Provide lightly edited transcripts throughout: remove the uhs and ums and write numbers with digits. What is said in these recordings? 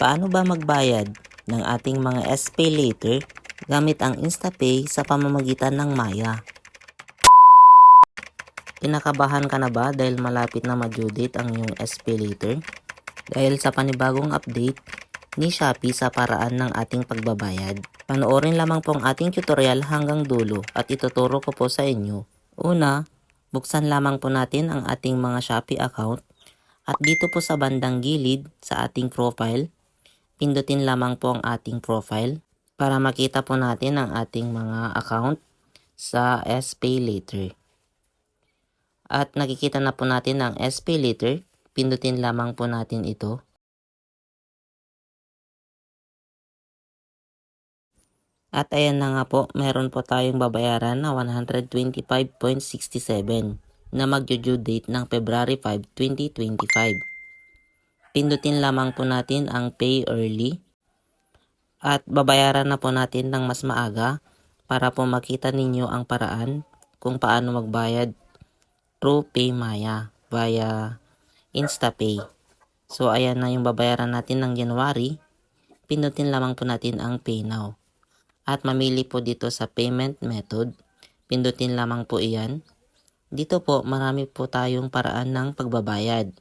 Paano ba magbayad ng ating mga SPay later gamit ang InstaPay sa pamamagitan ng Maya? Kinakabahan ka na ba dahil malapit na ma-due date ang iyong SPay later? Dahil sa panibagong update ni Shopee sa paraan ng ating pagbabayad. Panoorin lamang po ang ating tutorial hanggang dulo at ituturo ko po sa inyo. Una, buksan lamang po natin ang ating mga Shopee account at dito po sa bandang gilid sa ating profile, pindutin lamang po ang ating profile para makita po natin ang ating mga account sa SPay later. At nakikita na po natin ang SPay later, pindutin lamang po natin ito. At ayan na nga po, meron po tayong babayaran na 125.67 na mag-due date ng February 5, 2025. Pindutin lamang po natin ang Pay Early at babayaran na po natin ng mas maaga para po makita ninyo ang paraan kung paano magbayad through PayMaya via InstaPay. So ayan na yung babayaran natin ng January, pindutin lamang po natin ang Pay Now. At mamili po dito sa payment method, pindutin lamang po iyan. Dito po marami po tayong paraan ng pagbabayad.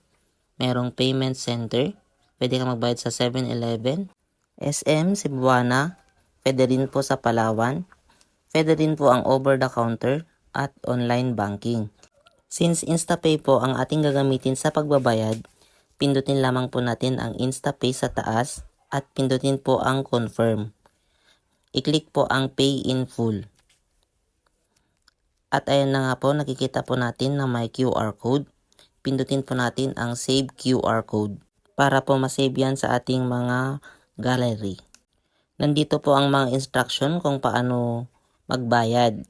Merong payment center, pwede ka magbayad sa 7-Eleven, SM, Cebuana, pwede rin po sa Palawan, pwede rin po ang over the counter at online banking. Since InstaPay po ang ating gagamitin sa pagbabayad, pindutin lamang po natin ang InstaPay sa taas at pindutin po ang confirm. I-click po ang Pay in Full. At ayan na nga po, nakikita po natin na may QR code. Pindutin po natin ang Save QR Code para po masave yan sa ating mga gallery. Nandito po ang mga instruction kung paano magbayad.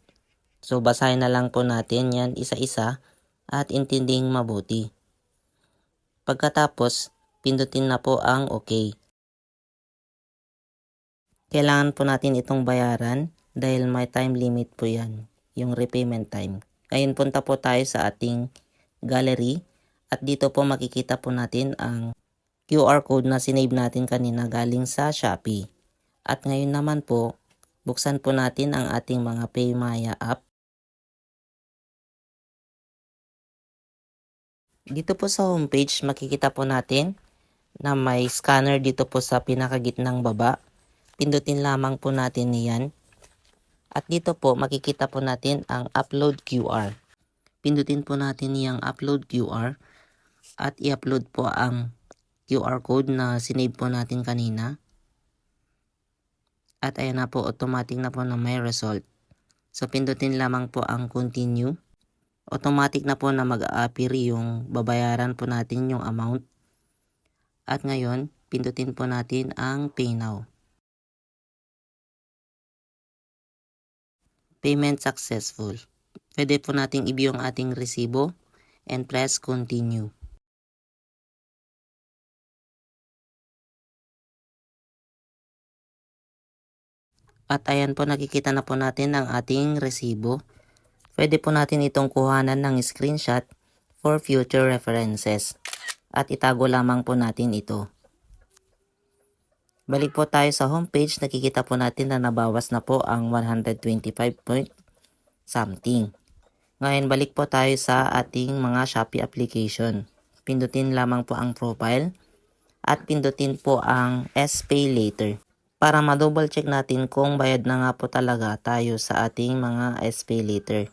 So basahin na lang po natin yan isa-isa at intindihin mabuti. Pagkatapos, pindutin na po ang OK. Kailangan po natin itong bayaran dahil may time limit po yan, yung repayment time. Ngayon punta po tayo sa ating gallery at dito po makikita po natin ang QR code na sinave natin kanina galing sa Shopee. At ngayon naman po, buksan po natin ang ating mga PayMaya app. Dito po sa homepage makikita po natin na may scanner dito po sa pinakagitnang baba. Pindutin lamang po natin niyan. At dito po makikita po natin ang upload QR. Pindutin po natin yung upload QR at i-upload po ang QR code na sinave po natin kanina. At ayan na po, automatic na po na may result. So pindutin lamang po ang continue. Automatic na po na mag-a-appear yung babayaran po natin yung amount. At ngayon, pindutin po natin ang Pay Now. Payment successful. Pwede po nating i-view ang ating resibo and press continue. At ayan po, nakikita na po natin ang ating resibo. Pwede po natin itong kuhanan ng screenshot for future references. At itago lamang po natin ito. Balik po tayo sa homepage, nakikita po natin na nabawas na po ang 125 point something. Ngayon balik po tayo sa ating mga Shopee application. Pindutin lamang po ang profile at pindutin po ang SPay later para ma-double check natin kung bayad na nga po talaga tayo sa ating mga SPay later.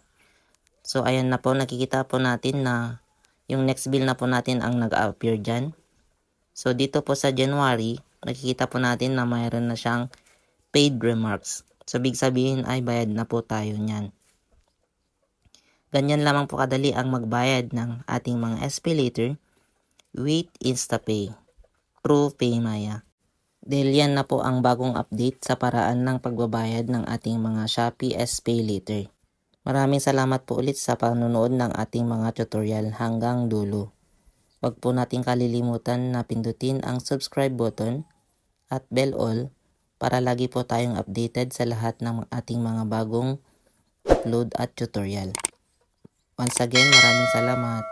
So ayan na po, nakikita po natin na yung next bill na po natin ang nag-appear dyan. So dito po sa January, nakikita po natin na mayroon na siyang paid remarks. So big sabihin ay bayad na po tayo niyan. Ganyan lamang po kadali ang magbayad ng ating mga SPay later with InstaPay through PayMaya. Dahil yan na po ang bagong update sa paraan ng pagbabayad ng ating mga Shopee SPay later. Maraming salamat po ulit sa panonood ng ating mga tutorial hanggang dulo. Huwag po nating kalilimutan na pindutin ang subscribe button at bell all para lagi po tayong updated sa lahat ng ating mga bagong upload at tutorial. Once again, maraming salamat.